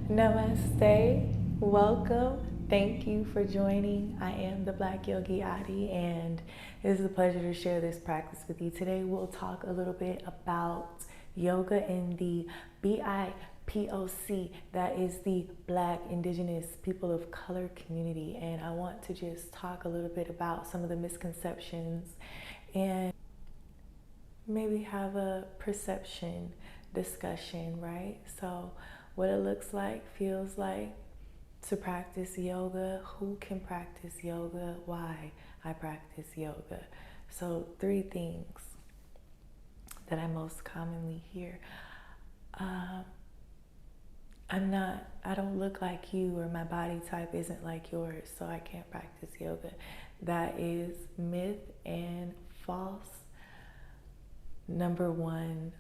Namaste, welcome. Thank you for joining. I am the Black Yogi Adi, and it is a pleasure to share this practice with you. Today, we'll talk a little bit about yoga in the BIPOC, that is the Black, Indigenous, People of Color community. And I want to just talk a little bit about some of the misconceptions and maybe have a perception discussion, right? So, what it looks like, feels like to practice yoga, who can practice yoga, why I practice yoga. So, three things that I most commonly hear. I don't look like you, or my body type isn't like yours, so I can't practice yoga. That is myth and false. Number one,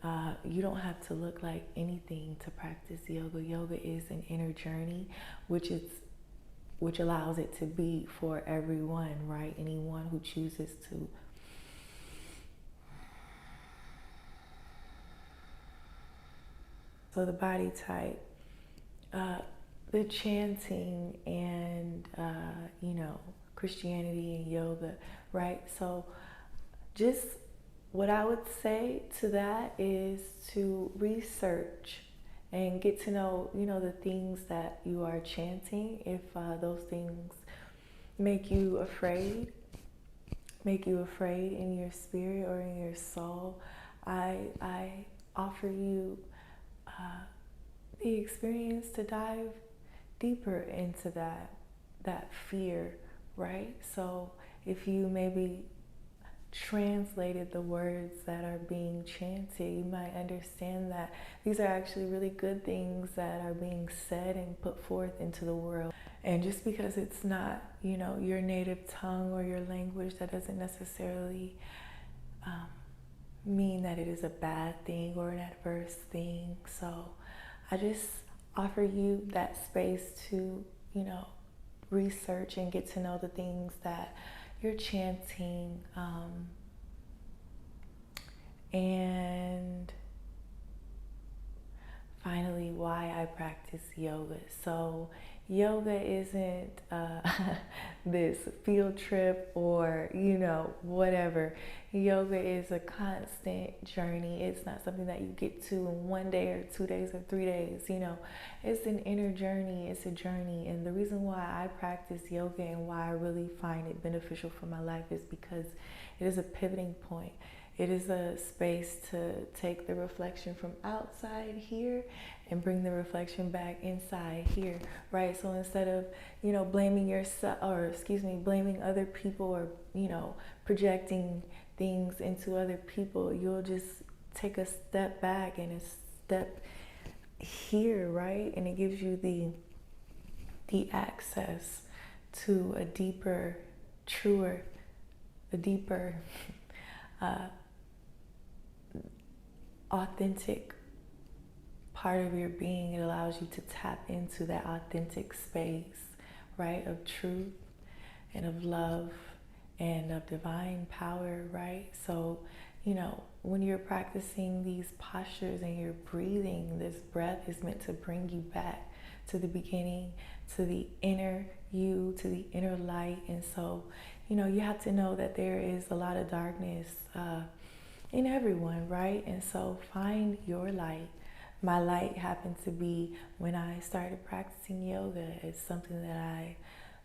you don't have to look like anything to practice yoga. Yoga is an inner journey, which allows it to be for everyone, right? Anyone who chooses to. So the body type, the chanting and, Christianity and yoga, right? So just what I would say to that is to research and get to know, the things that you are chanting. If those things make you afraid in your spirit or in your soul, I offer you the experience to dive deeper into that fear, right? So if you maybe translated the words that are being chanted, you might understand that these are actually really good things that are being said and put forth into the world. And just because it's not, your native tongue or your language, that doesn't necessarily mean that it is a bad thing or an adverse thing. So I just offer you that space to, research and get to know the things that you're chanting, and finally, why I practice yoga. So yoga isn't this field trip or, whatever. Yoga is a constant journey. It's not something that you get to in 1 day or 2 days or 3 days. It's an inner journey. It's a journey. And the reason why I practice yoga and why I really find it beneficial for my life is because it is a pivoting point. It is a space to take the reflection from outside here and bring the reflection back inside here, right? So instead of, blaming yourself, blaming other people, or, projecting things into other people, you'll just take a step back and a step here, right? And it gives you the access to a deeper, truer, a deeper, authentic part of your being. It allows you to tap into that authentic space, right, of truth and of love and of divine power, right? So, when you're practicing these postures and you're breathing, this breath is meant to bring you back to the beginning, to the inner you, to the inner light. And so, you have to know that there is a lot of darkness in everyone, right? And so find your light. My light happened to be when I started practicing yoga. It's something that I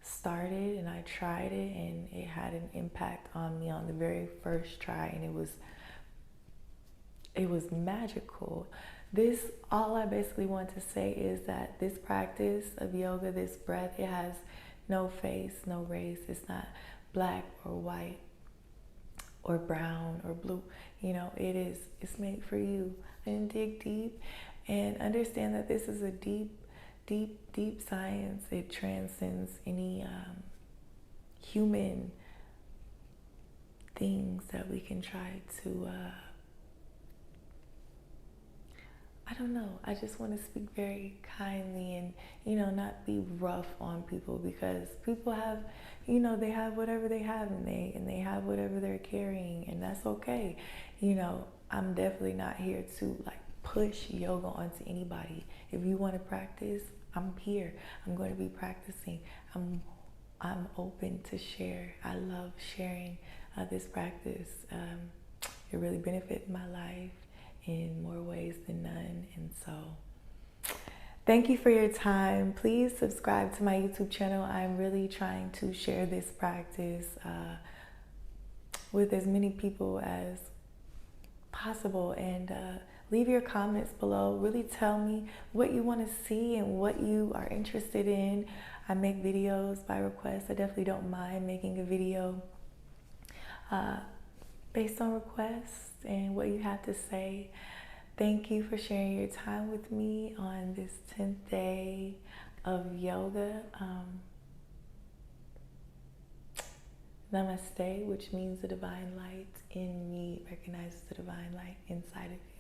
started and I tried it, and it had an impact on me on the very first try, and it was magical. All I basically want to say is that this practice of yoga, this breath, it has no face, no race. It's not black or white or brown or blue. It's made for you. And dig deep and understand that this is a deep, deep, deep science. It transcends any human things that we can try to I don't know. I just want to speak very kindly and, not be rough on people, because people have, they have whatever they have, and they have whatever they're carrying, and that's okay. I'm definitely not here to push yoga onto anybody. If you want to practice, I'm here. I'm going to be practicing. I'm open to share. I love sharing this practice. It really benefited my life in more ways than none. And so thank you for your time. Please subscribe to my YouTube channel. I'm really trying to share this practice with as many people as possible. And leave your comments below. Really tell me what you want to see and what you are interested in. I make videos by request. I definitely don't mind making a video based on requests and what you have to say. Thank you for sharing your time with me on this 10th day of yoga. Namaste, which means the divine light in me recognizes the divine light inside of you.